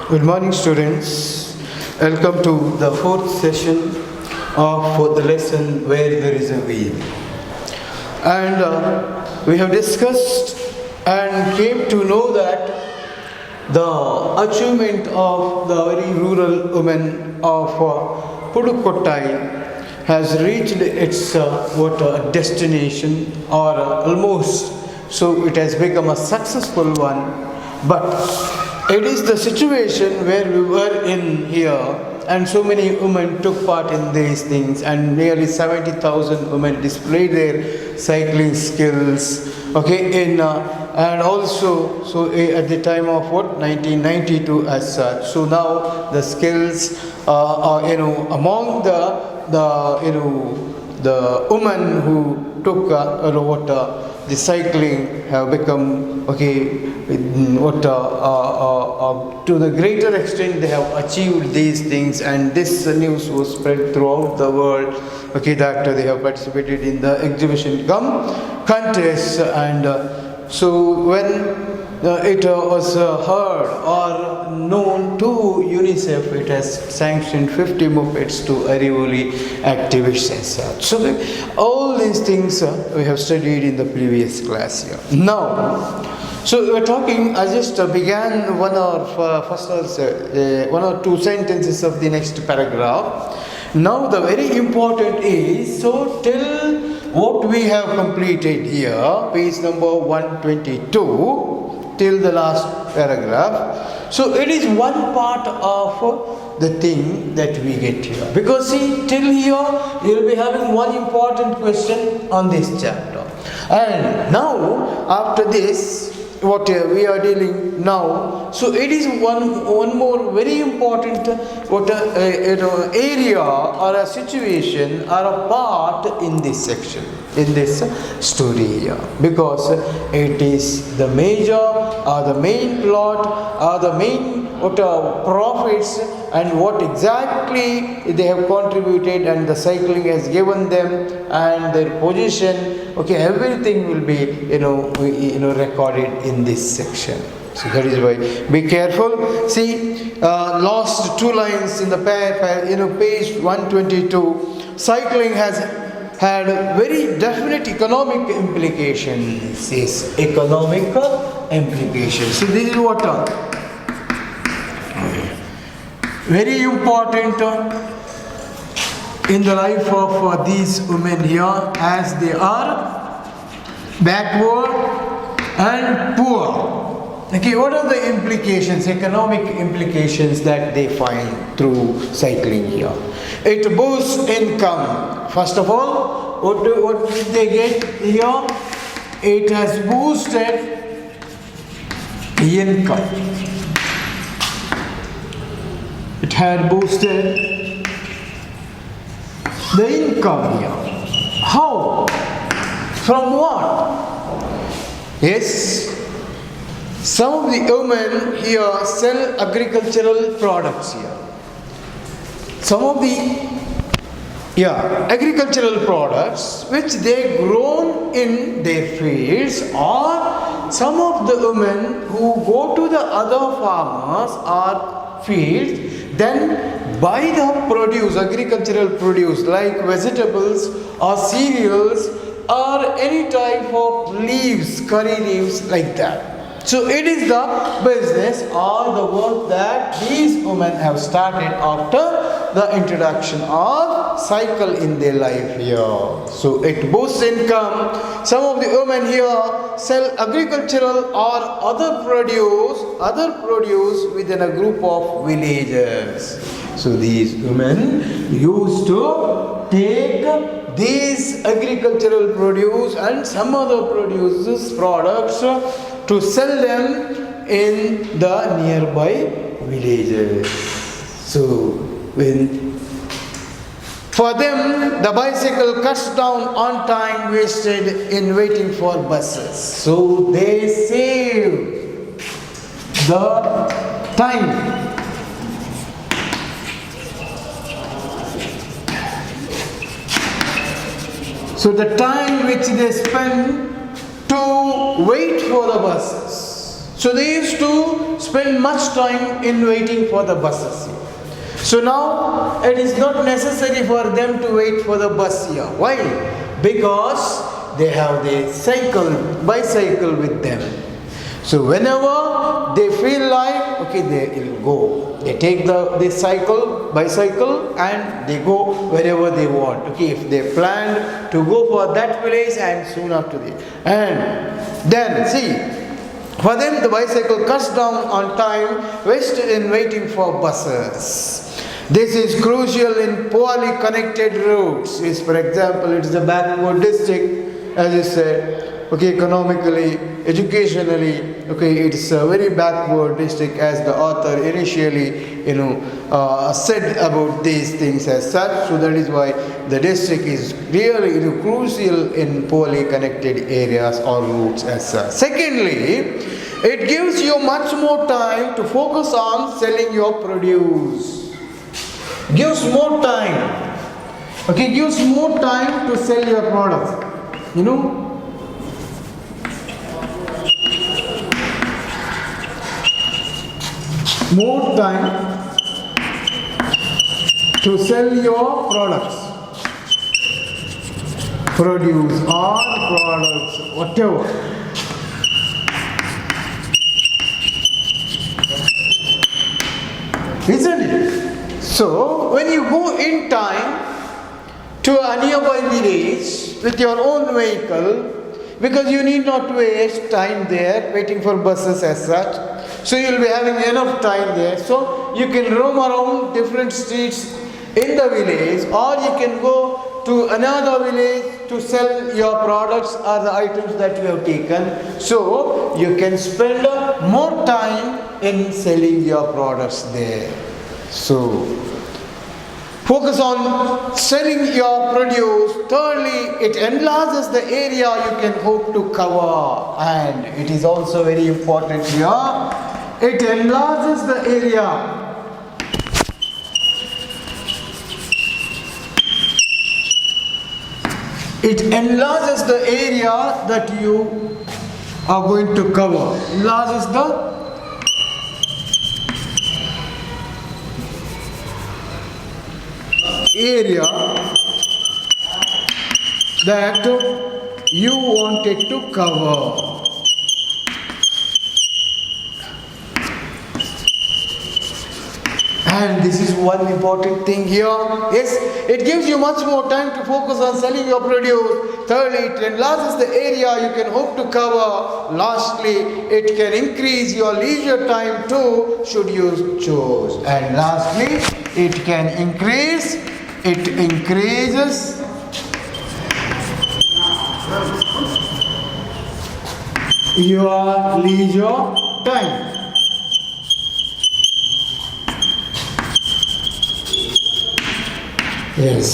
Good morning, students. Welcome to the fourth session of the lesson Where There Is a Wheel. And we have discussed and came to know that the achievement of the very rural women of Pudukkottai has reached its destination, or almost, so it has become a successful one. But it is the situation where we were in here, and so many women took part in these things, and nearly 70,000 women displayed their cycling skills. And also, at the time of 1992 as such. So now the skills are among the women who took the cycling have become to the greater extent they have achieved these things, and this news was spread throughout the world that they have participated in the exhibition contest. And so when it was heard or known to UNICEF, it has sanctioned 50 mopeds to Arivoli activists and such. So all these things we have studied in the previous class here. Now, so we're talking, I just began one or two sentences of the next paragraph. Now the very important is, so till what we have completed here, page number 122, till the last paragraph. So it is one part of the thing that we get here. Because see, till here you will be having one important question on this chapter. And now, after this, what we are dealing now, so it is one more very important area or a situation or a part in this section, in this story here, because it is the major or the main plot or the main profits and what exactly they have contributed and the cycling has given them and their position. Everything will be recorded in this section. So that is why be careful. See, last two lines in the page 122. Cycling has had very definite economic implications. Yes, economic implications. So this is what very important in the life of these women here, as they are backward and poor. What are the implications, economic implications that they find through cycling here? It boosts income. First of all, what did they get here? It has boosted income. It had boosted the income here. How? From what? Yes, some of the women here sell agricultural products here. Some of the agricultural products which they grown in their fields, or some of the women who go to the other farmers or fields, then buy the produce, agricultural produce like vegetables or cereals or any type of leaves, curry leaves like that. So it is the business or the work that these women have started after the introduction of cycle in their life here. So it boosts income. Some of the women here sell agricultural or other produce within a group of villagers. So these women used to take these agricultural produce and some other products to sell them in the nearby villages. So for them, the bicycle cuts down on time wasted in waiting for buses. So they save the time. So the time which they spend to wait for the buses. So they used to spend much time in waiting for the buses. So now it is not necessary for them to wait for the bus here. Why? Because they have the bicycle with them. So whenever they feel like, okay, they will go. They take the bicycle and they go wherever they want. Okay, if they planned to go for that place and soon after that. And then see, for them the bicycle cuts down on time wasted in waiting for buses. This is crucial in poorly connected routes. Is, for example, it is a backward district, as I said, okay, economically, educationally, okay, it's a very backward district, as the author initially, said about these things as such. So that is why the district is really crucial in poorly connected areas or routes as such. Secondly, it gives you much more time to focus on selling your produce. Gives more time. Okay, gives more time to sell your products. More time to sell your products, produce or products, whatever. Isn't it? So when you go in time to a nearby village with your own vehicle, because you need not waste time there waiting for buses as such, so you will be having enough time there, so you can roam around different streets in the village, or you can go to another village to sell your products or the items that you have taken. So you can spend more time in selling your products there. So focus on selling your produce. Thirdly, it enlarges the area you can hope to cover, and it is also very important here. It enlarges the area. It enlarges the area that you are going to cover. Enlarges the area that you wanted to cover. And this is one important thing here. Yes, it gives you much more time to focus on selling your produce. Thirdly, it enlarges the area you can hope to cover. Lastly, it can increase your leisure time too, should you choose. And lastly, it increases your leisure time. Yes.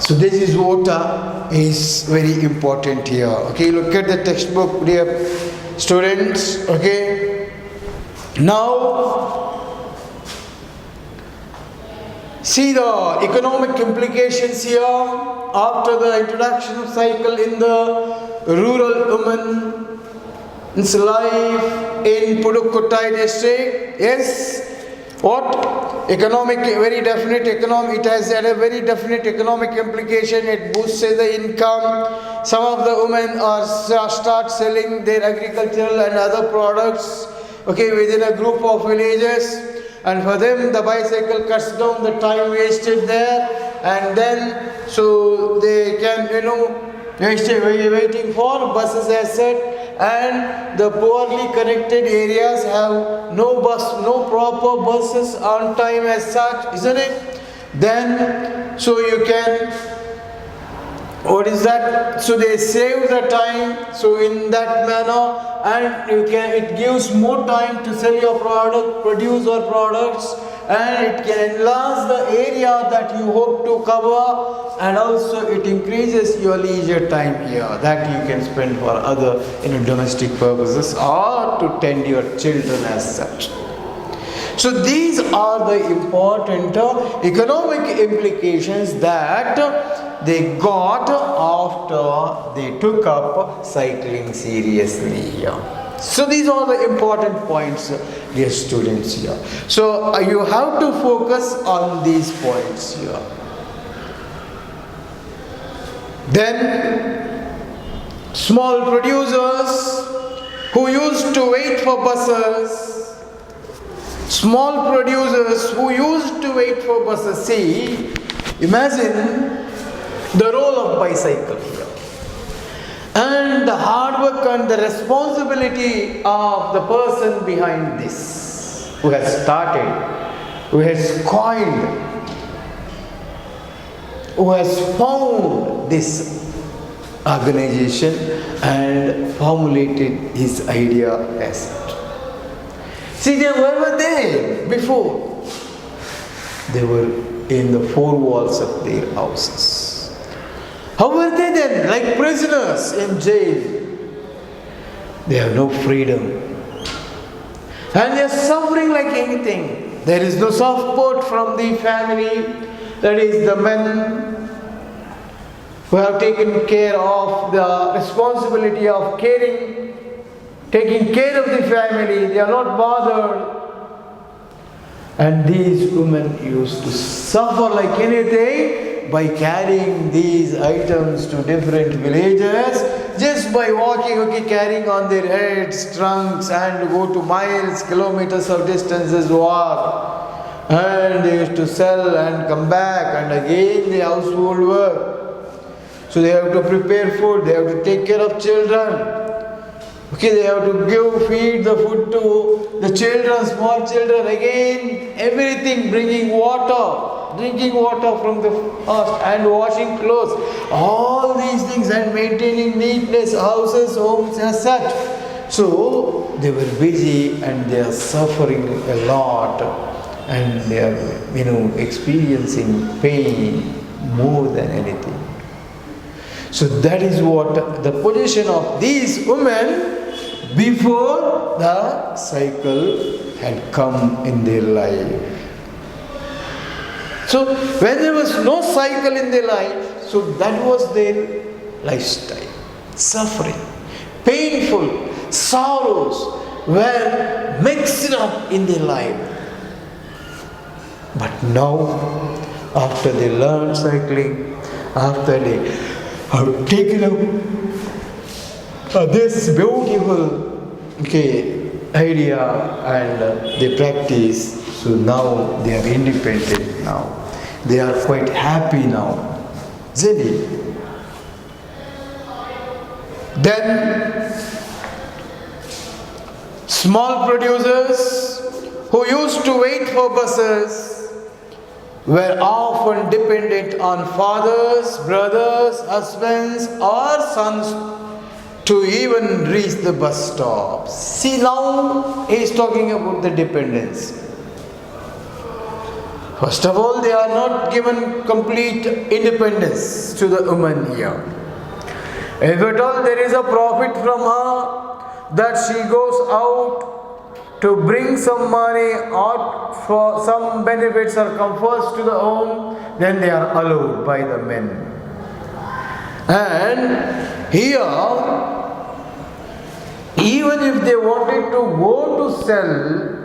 So this is what is very important here. Okay, look at the textbook, dear students. Okay. Now, see the economic implications here after the introduction of cycle in the rural woman's life in Pudukkottai district. Yes. What? Economic, very definite economic, it has had a very definite economic implication. It boosts the income. Some of the women start selling their agricultural and other products, okay, within a group of villages. And for them, the bicycle cuts down the time wasted there. And then, so they can, waiting for buses as said. And the poorly connected areas have no proper buses on time as such, isn't it? Then, so you can, what is that? So they save the time, so in that manner, and it gives more time to sell your produce or products, and it can enlarge the area that you hope to cover, and also it increases your leisure time here that you can spend for other domestic purposes or to tend your children as such. So these are the important economic implications that they got after they took up cycling seriously here. So these are the important points, dear students here. So you have to focus on these points here. Then small producers who used to wait for buses. Small producers who used to wait for buses. See, imagine the role of bicycle here. And the hard work and the responsibility of the person behind this, who has started, who has coined, who has found this organization and formulated his idea as it. See, they were there before. They were in the four walls of their houses. How were they then? Like prisoners in jail. They have no freedom. And they are suffering like anything. There is no support from the family. That is the men who have taken care of the responsibility of taking care of the family. They are not bothered. And these women used to suffer like anything by carrying these items to different villages, just by walking, carrying on their heads, trunks, and go to miles, kilometers of distances walk. And they used to sell and come back, and again the household work. So they have to prepare food, they have to take care of children. They have to feed the food to the children, small children, again, everything, bringing water, drinking water from the house, and washing clothes, all these things, and maintaining neatness, houses, homes, as such. So they were busy and they are suffering a lot, and they are, experiencing pain more than anything. So that is what the position of these women before the cycle had come in their life. So when there was no cycle in their life, so that was their lifestyle. Suffering, painful, sorrows were mixed up in their life. But now, after they learned cycling, after they have taken up this beautiful idea and they practice, so now they are independent now. They are quite happy now. Isn't it? Then small producers who used to wait for buses were often dependent on fathers, brothers, husbands, or sons to even reach the bus stops. See, now he is talking about the dependence. First of all, they are not given complete independence to the woman here. If at all there is a profit from her, that she goes out to bring some money or for some benefits or comforts to the home, then they are allowed by the men. And here, even if they wanted to go to sell,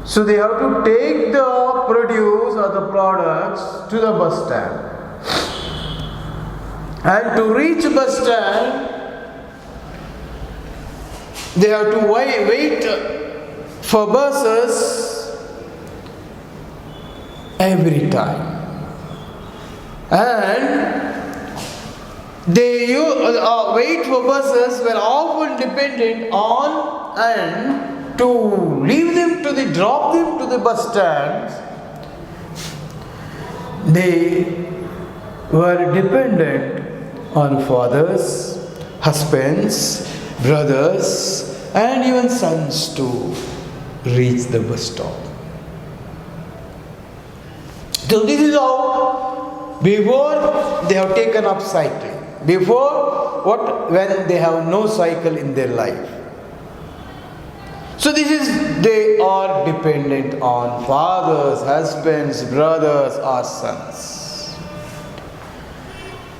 so they have to take the produce or the products to the bus stand. And to reach bus stand, they have to wait for buses every time. And they wait for buses were often dependent on and to leave them drop them to the bus stands. They were dependent on fathers, husbands, brothers, and even sons to reach the bus stop. So this is how before they have taken up cycling. Before what? When they have no cycle in their life. So this is, they are dependent on fathers, husbands, brothers, or sons.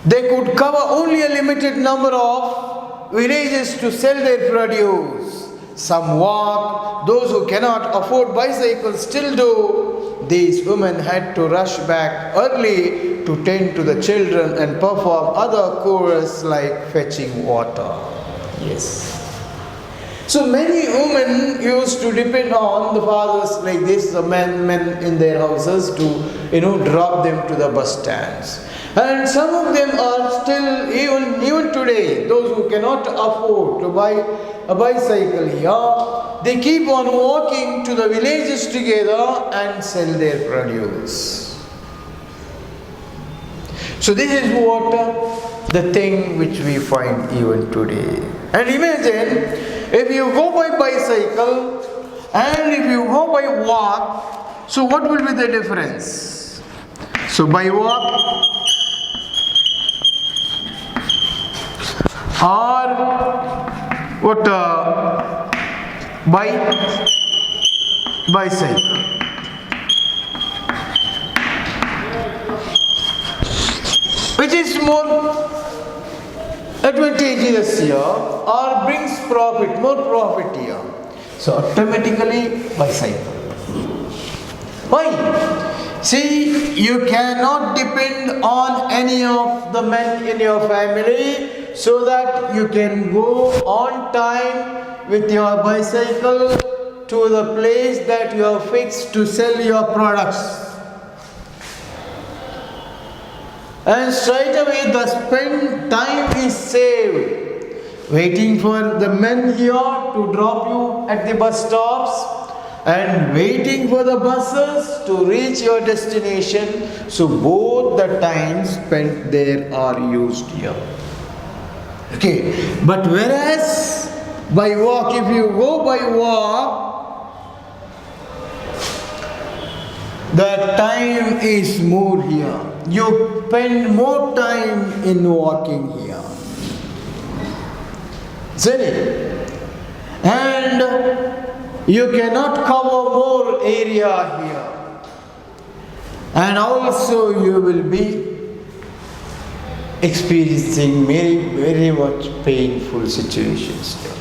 They could cover only a limited number of villages to sell their produce. Some walk, those who cannot afford bicycles still do. These women had to rush back early to tend to the children and perform other chores like fetching water. Yes. So many women used to depend on the fathers like this, the men in their houses to drop them to the bus stands. And some of them are still, even today, those who cannot afford to buy a bicycle here, they keep on walking to the villages together and sell their produce. So this is what the thing which we find even today. And imagine, if you go by bicycle and if you go by walk, so what will be the difference? So by walk or what by bicycle? Which is more advantageous here or brings profit, more profit here? So automatically bicycle. Why? See, you cannot depend on any of the men in your family so that you can go on time with your bicycle to the place that you have fixed to sell your products. And straight away the spend time is saved, waiting for the men here to drop you at the bus stops and waiting for the buses to reach your destination. So both the times spent there are used here. Okay, but whereas by walk, if you go by walk, the time is more here. You spend more time in walking here. Isn't it? And you cannot cover more area here. And also you will be experiencing very much painful situations here.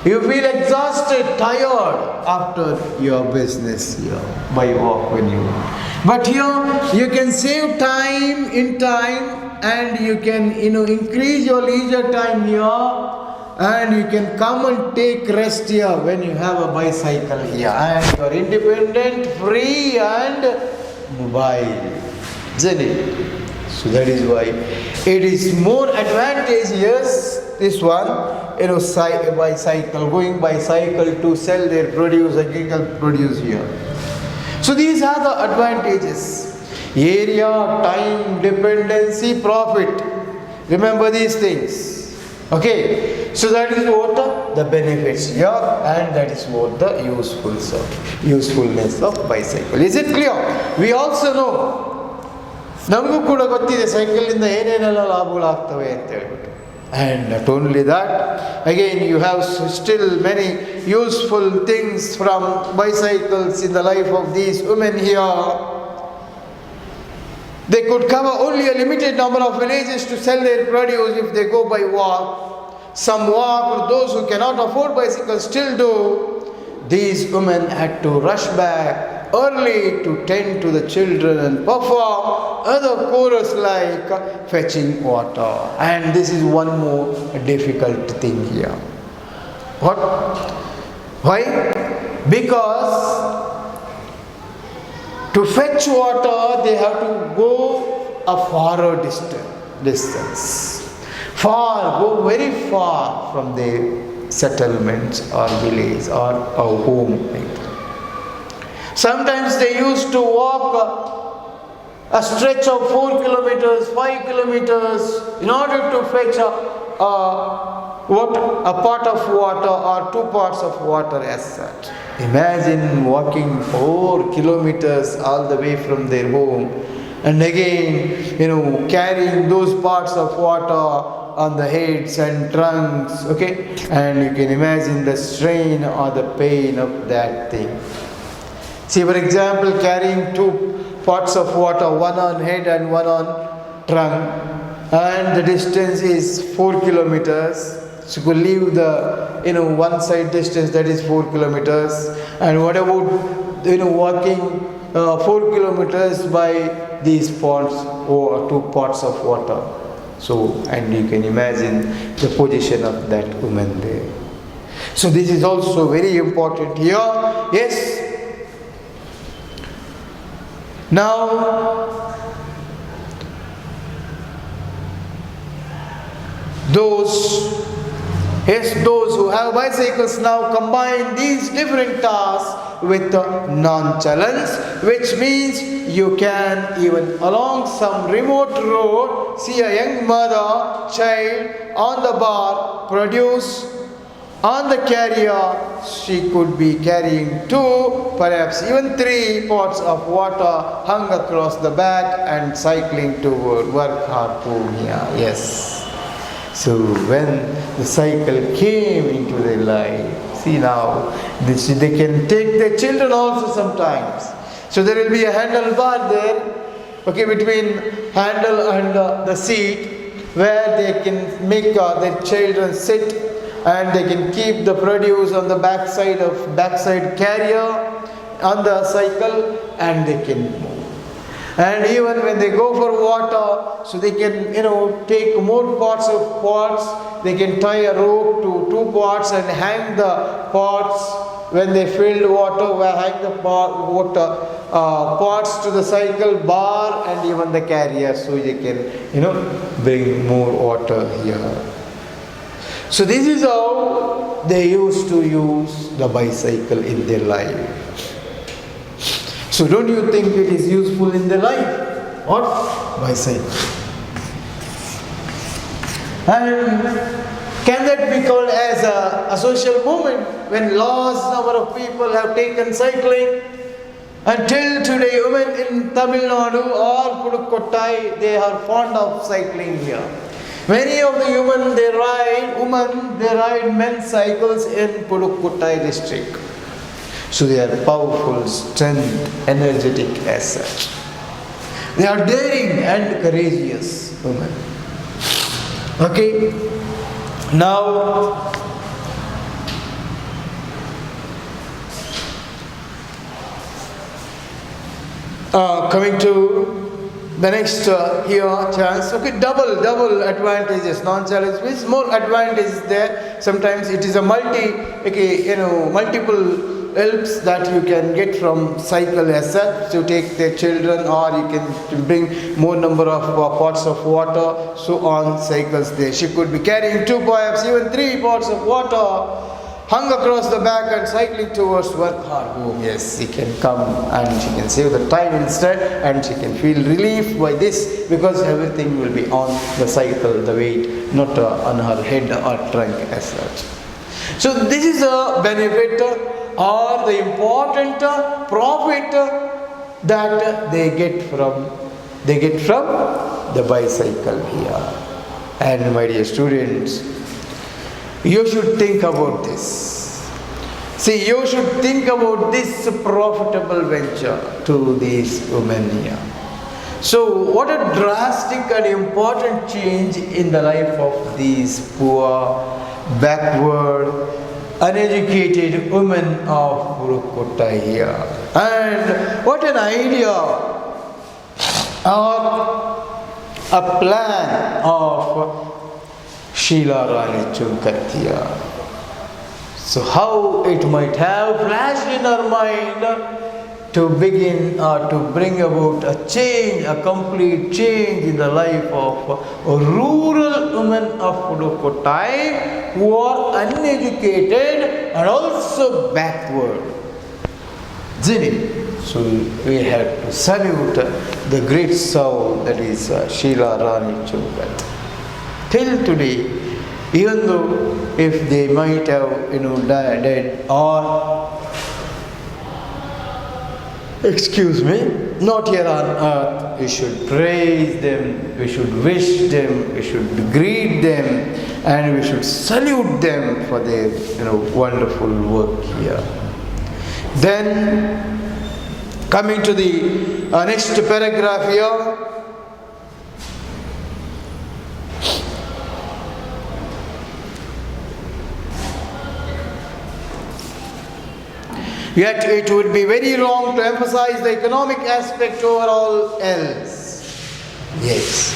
You feel exhausted, tired after your business here by walk when you walk. But here you can save time and you can increase your leisure time here and you can come and take rest here when you have a bicycle here and you are independent, free and mobile. Isn't it? So that is why it is more advantageous, this one, bicycle, going bicycle to sell their produce, agricultural produce here. So these are the advantages. Area, time, dependency, profit. Remember these things. Okay. So that is what the benefits here and that is what the usefulness of bicycle. Is it clear? We also know. ನಮಗೂ ಕೂಡ ಗೊತ್ತಿದೆ ಸೈಕಲಿಂದ ಏನೇನೆಲ್ಲ ಲಾಭಗಳಾಗ್ತವೆ ಅಂತ ಹೇಳ್ಬಿಟ್ಟು. And not only that, again you have still many useful things from bicycles in the life of these women here. They could cover only a limited number of villages to sell their produce if they go by walk. Some walk, or those who cannot afford bicycles still do. These women had to rush back early to tend to the children and perform other chores like fetching water. And this is one more difficult thing here. What? Why? Because to fetch water they have to go a farther distance. Go very far from their settlements or village or a home. Sometimes they used to walk a stretch of 4 kilometers, 5 kilometers in order to fetch a pot of water or 2 pots of water as such. Imagine walking 4 kilometers all the way from their home and again, carrying those pots of water on the heads and trunks, okay? And you can imagine the strain or the pain of that thing. See, for example, carrying 2 pots of water, one on head and one on trunk, and the distance is 4 kilometers. So could leave the one side distance, that is 4 kilometers. And what about walking 4 kilometers by these pots or 2 pots of water? So, and you can imagine the position of that woman there. So this is also very important here. Yes. Now, those who have bicycles now combine these different tasks with nonchalance, which means you can even along some remote road see a young mother, child on the bar, produce on the carrier. She could be carrying 2, perhaps even 3 pots of water hung across the back and cycling toward work hard Purnia. Yes. So when the cycle came into their life, see now, they can take their children also sometimes. So there will be a handlebar there, okay, between handle and the seat, where they can make their children sit, and they can keep the produce on the backside carrier on the cycle, and they can move. And even when they go for water, so they can take more pots. They can tie a rope to 2 pots and hang the pots. When they fill water, hang the pots to the cycle bar and even the carrier, so they can bring more water here. So this is how they used to use the bicycle in their life. So don't you think it is useful in their life? What? Bicycle. And can that be called as a social movement when large number of people have taken cycling? Until today, women in Tamil Nadu or Pudukkottai, they are fond of cycling here. Many of the women they ride men's cycles in Pudukkottai district. So they are powerful, strength, energetic as such. They are daring and courageous women. Okay. Now, coming to the next here chance. Okay, double advantages. Non-challenge means more advantages there. Sometimes it is a multiple helps that you can get from cycle as such, to take their children, or you can bring more number of pots of water, so on cycles there. She could be carrying 2, perhaps even 3 pots of water hung across the back and cycling towards work hard home. Yes, she can come and she can save the time instead, and she can feel relief by this, because everything will be on the cycle, the weight, not on her head or trunk as such. So this is a benefit or the important profit that they get from the bicycle here. And my dear students, you should think about this. See, you should think about this profitable venture to these women here. So what a drastic and important change in the life of these poor, backward, uneducated women of Pudukkottai here. And what an idea or a plan of Sheila Rani Chunkatia. So how it might have flashed in her mind to begin or to bring about a change, a complete change in the life of a rural women of Pudukkottai who are uneducated and also backward. So we have to salute the great soul that is Sheila Rani Chunkat. Till today, even though if they might have died or not here on earth, we should praise them, we should wish them, we should greet them, and we should salute them for their wonderful work here. Then coming to the next paragraph here. Yet it would be very wrong to emphasize the economic aspect over all else. Yes.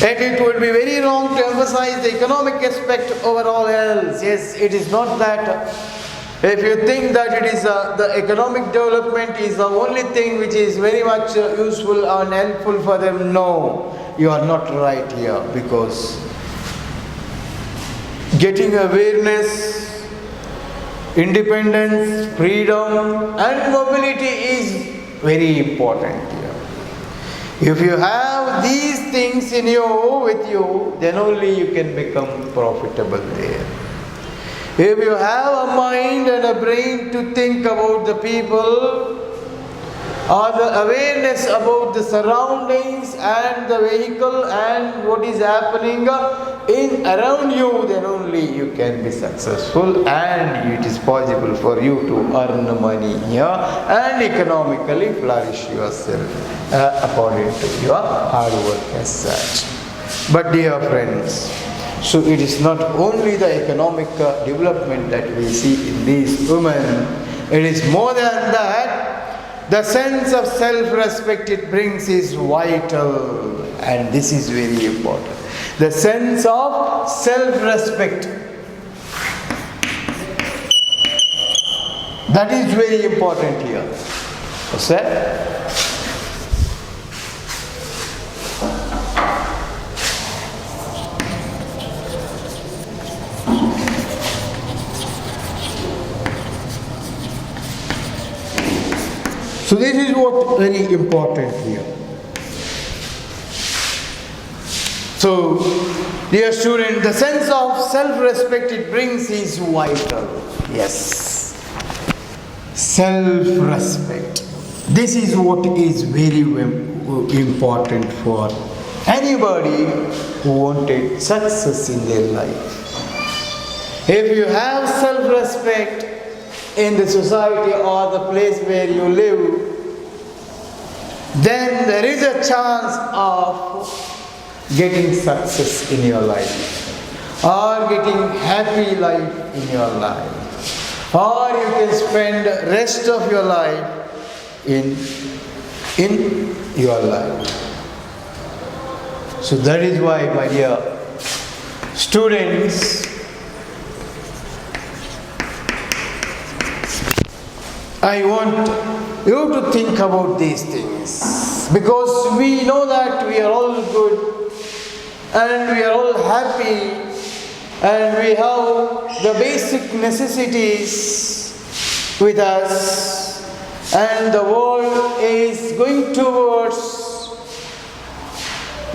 Yet it would be very wrong to emphasize the economic aspect over all else. Yes, it is not that. If you think that it is the economic development is the only thing which is very much useful and helpful for them, no, you are not right here, because getting awareness, independence, freedom and mobility is very important here. If you have these things in you, with you, then only you can become profitable there. If you have a mind and a brain to think about the people, or the awareness about the surroundings and the vehicle and what is happening in around you, then only you can be successful, and it is possible for you to earn money here and economically flourish yourself according to your hard work as such. But dear friends, so it is not only the economic development that we see in these women, it is more than that. The sense of self-respect it brings is vital, and this is very important. The sense of self-respect, that is very important here. What's that? So this is what very important here. So, dear student, the sense of self-respect it brings is vital. Yes. Self-respect. This is what is very important for anybody who wanted success in their life. If you have self-respect in the society or the place where you live, then there is a chance of getting success in your life, or getting happy life in your life, or you can spend rest of your life in your life. So that is why, my dear students, I want you to think about these things, because we know that we are all good and we are all happy and we have the basic necessities with us, and the world is going towards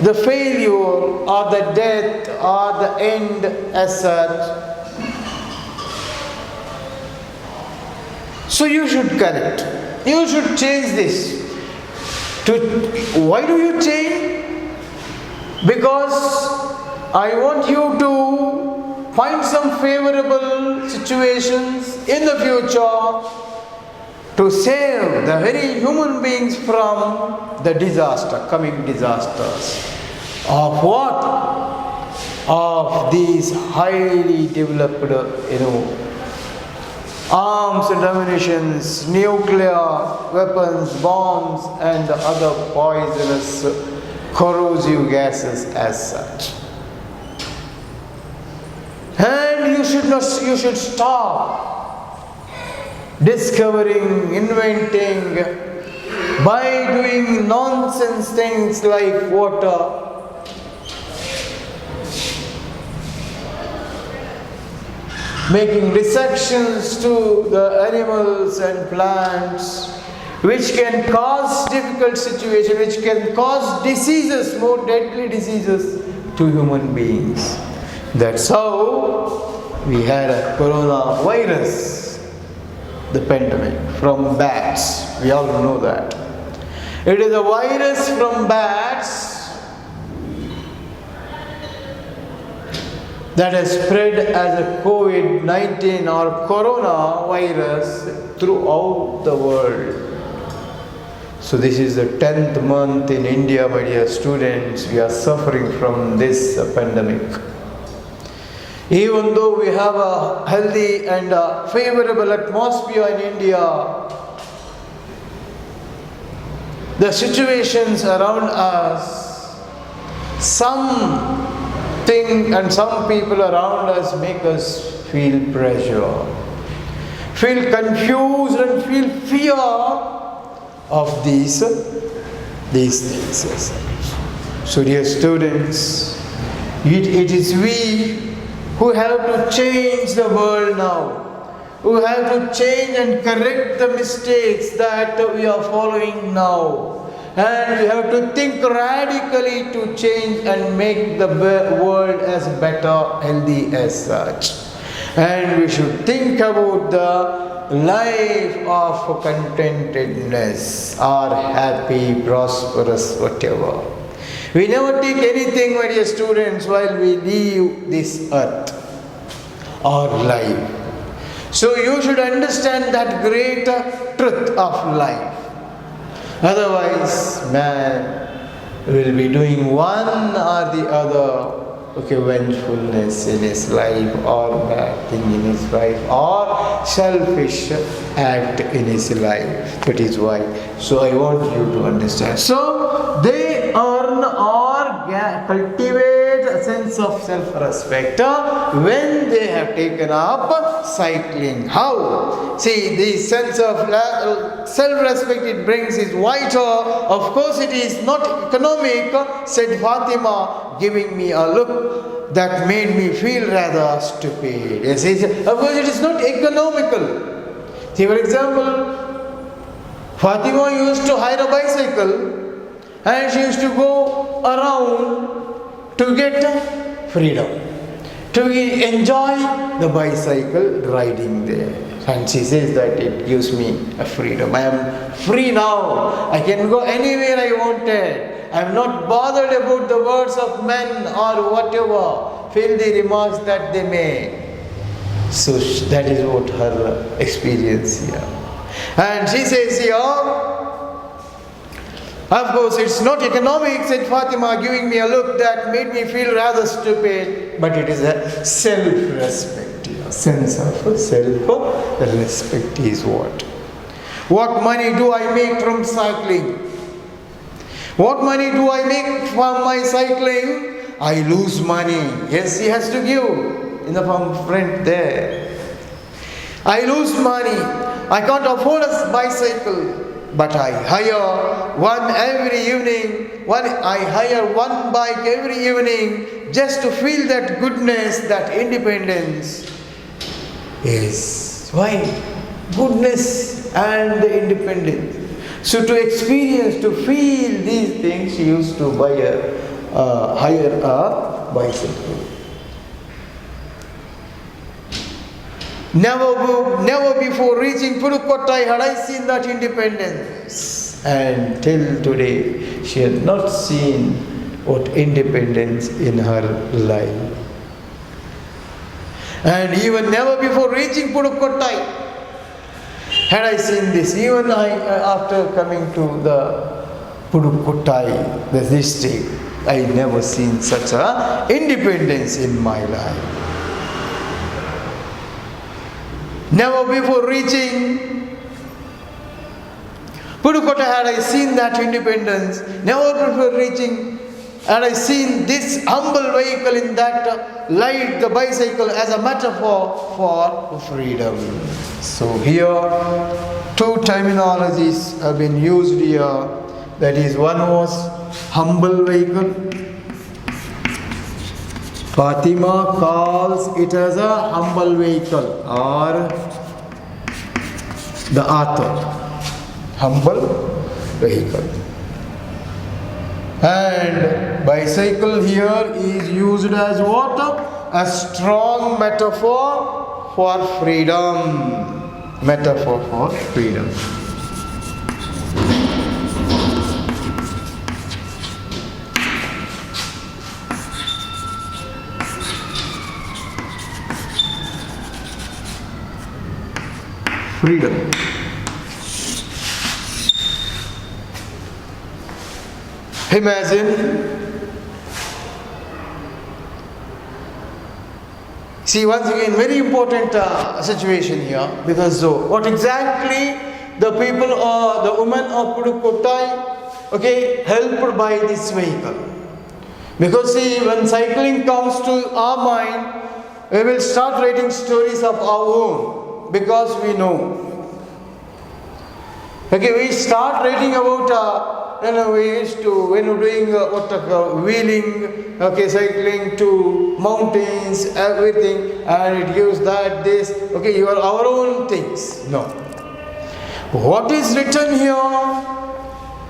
the failure or the death or the end as such. So you should correct. You should change this. Why do you change? Because I want you to find some favorable situations in the future to save the very human beings from the disaster, coming disasters. Of what? Of these highly developed, arms and ammunitions, nuclear weapons, bombs, and other poisonous, corrosive gases as such. And you should stop discovering, inventing, by doing nonsense things like water, making dissections to the animals and plants, which can cause difficult situations, which can cause diseases, more deadly diseases to human beings. That's how we had a coronavirus, the pandemic, from bats. We all know that. It is a virus from bats that has spread as a COVID-19 or coronavirus throughout the world. So this is the 10th month in India, my dear students. We are suffering from this pandemic. Even though we have a healthy and favorable atmosphere in India, the situations around us, something and some people around us make us feel pressure, feel confused and feel fear of these things. So dear students, it is we who have to change the world now, who have to change and correct the mistakes that we are following now. And we have to think radically to change and make the world as better, healthy as such. And we should think about the life of contentedness or happy, prosperous, whatever. We never take anything, my dear students, while we leave this earth or life. So you should understand that great truth of life. Otherwise, man will be doing one or the other, vengefulness in his life, or bad thing in his life, or selfish act in his life. That is why. So I want you to understand. So they earn or cultivate a sense of self-respect when they have taken up cycling. How? See, the sense of self-respect it brings is vital. Of course, it is not economic, said Fatima, giving me a look that made me feel rather stupid. Yes, of course, it is not economical. See, for example, Fatima used to hire a bicycle and she used to go around to get freedom, to enjoy the bicycle riding there. And she says that it gives me a freedom. I am free now. I can go anywhere I wanted. I am not bothered about the words of men or whatever filthy remarks that they make. So that is what her experience here. And she says here, of course, it's not economic, said Fatima, giving me a look that made me feel rather stupid, but it is a self-respect, a sense of self-respect is what. What money do I make from cycling? What money do I make from my cycling? I lose money. Yes, he has to give in the form of rent there. I lose money. I can't afford a bicycle. But I hire one every evening. I hire one bike every evening just to feel that goodness, that independence. Yes. Why? Goodness and the independence. So to experience, to feel these things, she used to hire a bicycle. Never before reaching Pudukottai had I seen that independence. And till today, she had not seen what independence in her life. And even never before reaching Pudukottai had I seen this. Even after coming to the Pudukottai, the district, I never seen such a independence in my life. Never before reaching Pudukottai had I seen that independence. Never before reaching had I seen this humble vehicle in that light, the bicycle, as a metaphor for freedom. So here, two terminologies have been used here. That is, one was humble vehicle. Fatima calls it as a humble vehicle, or the author, humble vehicle. And bicycle here is used as what? A strong metaphor for freedom. Metaphor for freedom. Freedom. Imagine See, once again, very important situation here, because what exactly the people or the women of Pudukottai, okay, helped by this vehicle. Because see, when cycling comes to our mind, we will start writing stories of our own, because we know. Okay, we start writing about, we used to, when we're doing wheeling, okay, cycling to mountains, everything, and it gives that, this, okay, our own things. No. What is written here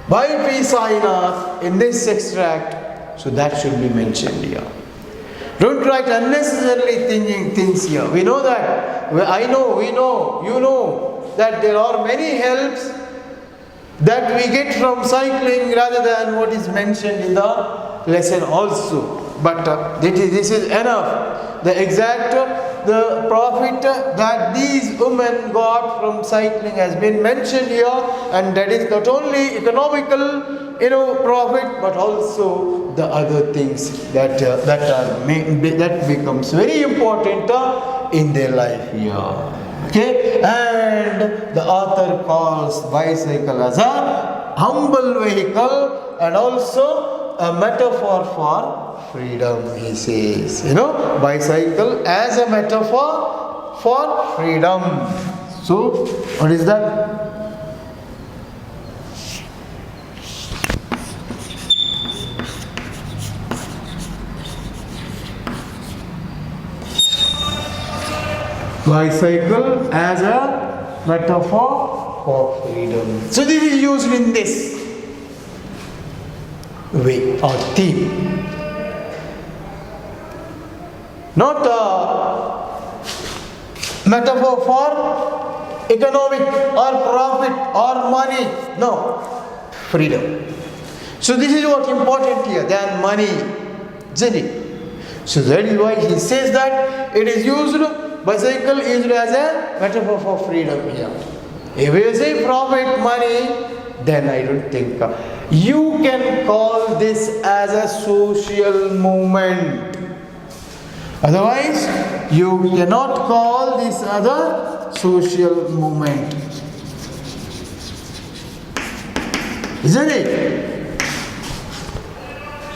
by P. Sainath in this extract, so that should be mentioned here. Don't write unnecessarily thinking things here. We know that, I know, we know, you know, that there are many helps that we get from cycling rather than what is mentioned in the lesson also. But this is enough. The exact, the profit that these women got from cycling has been mentioned here, and that is not only economical, profit, but also the other things that becomes very important in their life here. Okay, and the author calls bicycle as a humble vehicle and also a metaphor for freedom, he says. Bicycle as a metaphor for freedom. So, what is that? Bicycle as a metaphor for freedom. So this is used in this way or theme. Not a metaphor for economic or profit or money. No. Freedom. So this is what's important here than money. Isn't it? So that is why he says that it is used. Bicycle is used as a metaphor for freedom here. If you say profit, money, then I don't think you can call this as a social movement. Otherwise, you cannot call this as a social movement. Isn't it?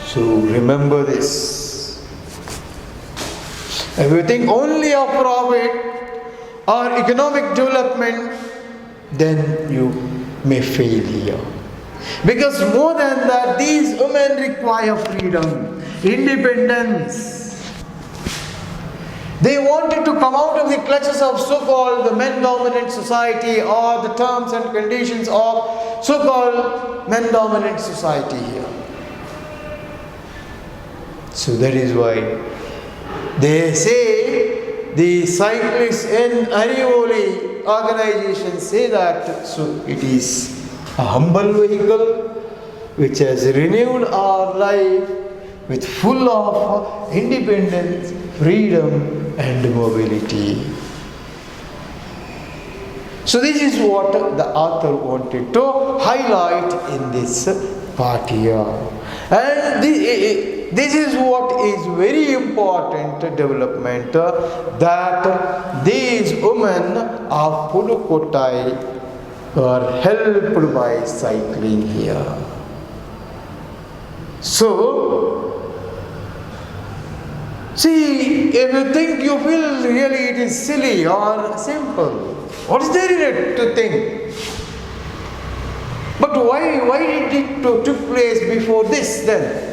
So remember this. If you think only of profit or economic development, then you may fail here. Because more than that, these women require freedom, independence. They wanted to come out of the clutches of so-called the men-dominant society or the terms and conditions of so-called men-dominant society here. So that is why they say, the cyclists in Arivoli organization say that, so it is a humble vehicle which has renewed our life with full of independence, freedom and mobility. So this is what the author wanted to highlight in this part here. And this is what is very important development, that these women of Pudukottai are helped by cycling here. So, see, if you think, you feel really it is silly or simple. What is there in it to think? But why did it took place before this then?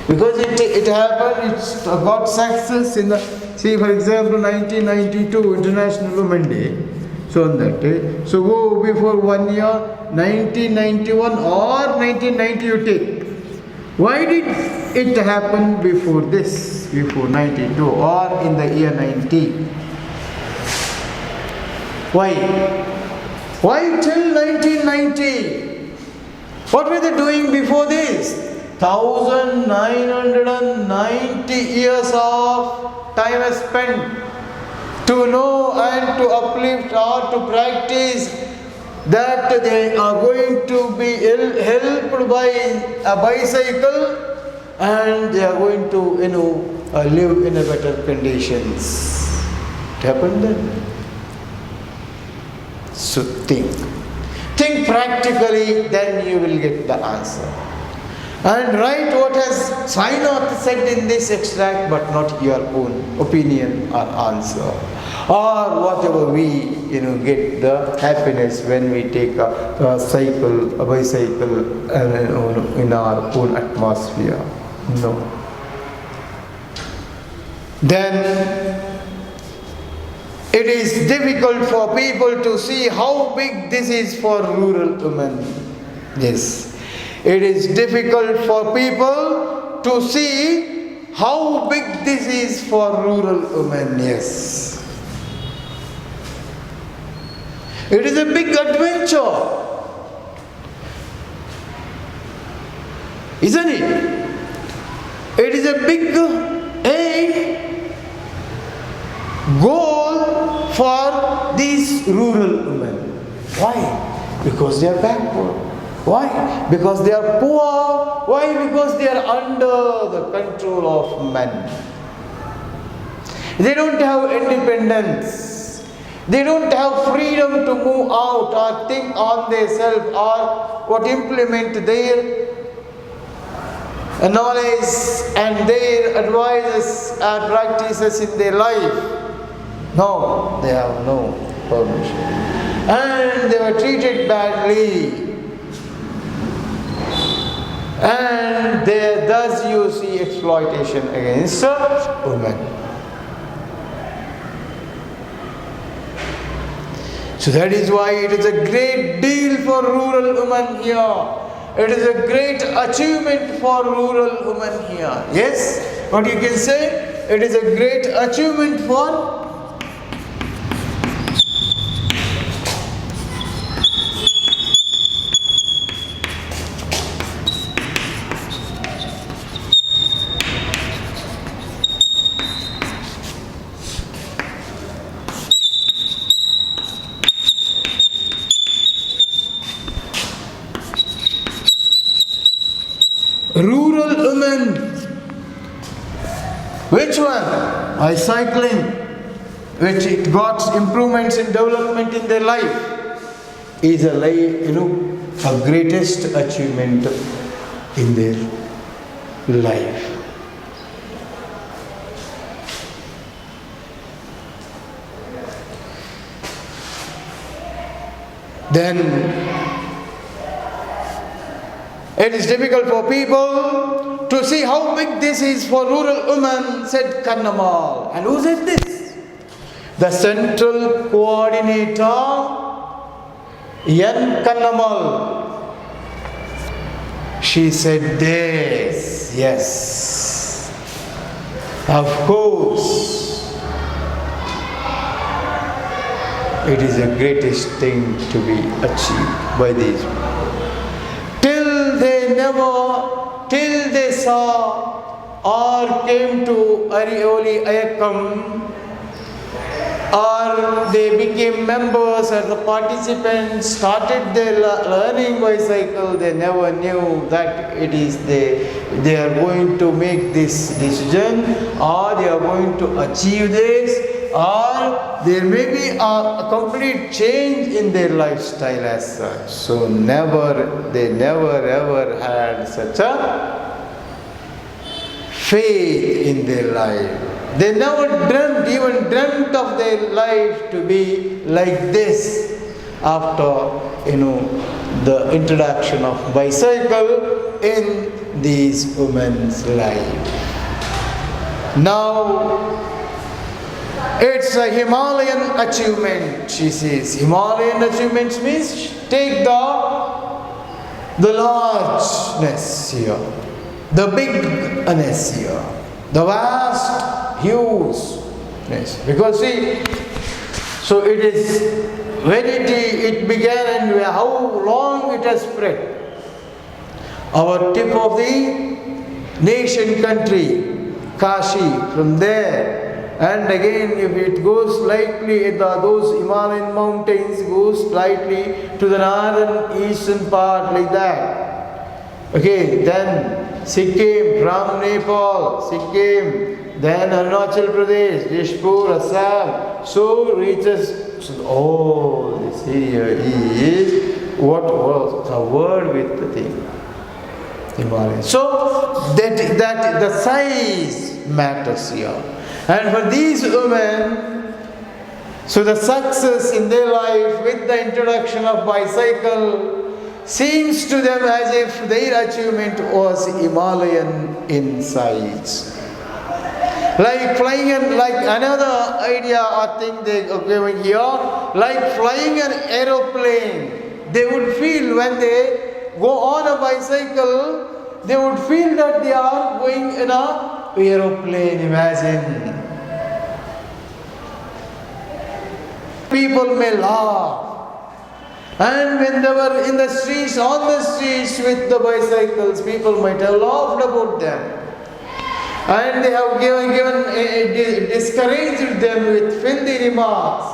Because it happened, it got success in the, see for example 1992 International Women's Day. So on that day, so go before 1 year, 1991 or 1990 you take. Why did it happen before this, before 92 or in the year 90? Why? Why till 1990? What were they doing before this? 1990 years of time is spent to know and to uplift or to practice that they are going to be helped by a bicycle, and they are going to live in a better conditions. It happened then. So think. Think practically, then you will get the answer. And write what has Sainath said in this extract, but not your own opinion or answer. Or whatever we get the happiness when we take a bicycle in our own atmosphere. No. Then it is difficult for people to see how big this is for rural women. Yes. It is difficult for people to see how big this is for rural women. Yes. It is a big adventure. Isn't it? It is a big aim, goal for these rural women. Why? Because they are backward. Why? Because they are poor. Why? Because they are under the control of men. They don't have independence. They don't have freedom to move out or think on themselves or implement their knowledge and their advices and practices in their life. No, they have no permission. And they were treated badly. And thus you see exploitation against women. So that is why it is a great deal for rural women here. It is a great achievement for rural women here. Yes? What you can say? It is a great achievement for rural women. Which one? By cycling, which it got improvements in development in their life, is a greatest achievement in their life. Then it is difficult for people to see how big this is for rural women, said Kannamal. And who said this? The central coordinator, Yan Kannamal. She said this. Yes. Of course. It is the greatest thing to be achieved by these people. Till they saw or came to Arioli Ayakam, or they became members or the participants, started their learning bicycle, they never knew that it is they are going to make this decision, or they are going to achieve this, or there may be a complete change in their lifestyle as such. So they never ever had such a faith in their life. They never even dreamt of their life to be like this after the introduction of bicycle in these women's life. Now it's a Himalayan achievement, she says. Himalayan achievement means take the largeness here, the bigness here, the vast hugeness. Because see, so it is when it began and how long it has spread. Our tip of the nation country, Kashi, from there. And again, if it goes slightly, those Himalayan mountains goes slightly to the northern eastern part like that. Okay, then Sikkim, from Nepal, Sikkim, then Arunachal Pradesh, Dishpur, Assam, so reaches, so this area is what was covered with the thing. Himalaya. So that the size matters here. And for these women, so the success in their life with the introduction of bicycle seems to them as if their achievement was Himalayan in size. Like flying like another idea or thing they are giving here, like flying an aeroplane. They would feel when they go on a bicycle, they would feel that they are going in a aeroplane, imagine. People may laugh. And when they were in the streets, on the streets with the bicycles, people might have laughed about them. And they have discouraged them with filthy remarks.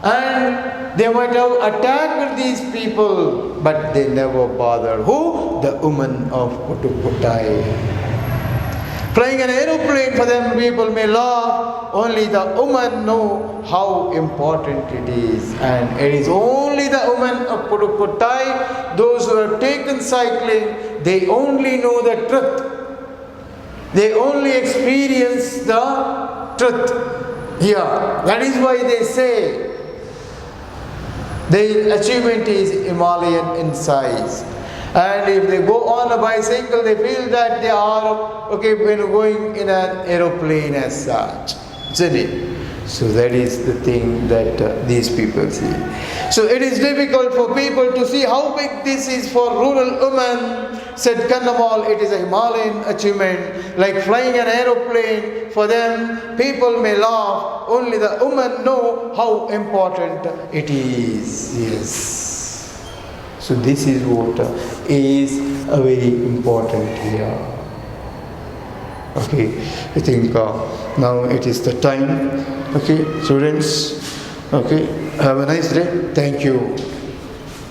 And they might have attacked these people, but they never bothered. Who? The woman of Pudukkottai. Flying an aeroplane for them, people may laugh. Only the women know how important it is. And it is only the women of Pudukkottai, those who have taken cycling, they only know the truth. They only experience the truth here. That is why they say their achievement is Himalayan in size. And if they go on a bicycle, they feel that they are when going in an aeroplane as such. Isn't it? So that is the thing that these people see. So it is difficult for people to see how big this is for rural women. Said Kandamal, it is a Himalayan achievement. Like flying an aeroplane, for them, people may laugh. Only the women know how important it is. Yes. So this is what is very important here. Okay, I think now it is the time. Okay, students. Okay, have a nice day. Thank you.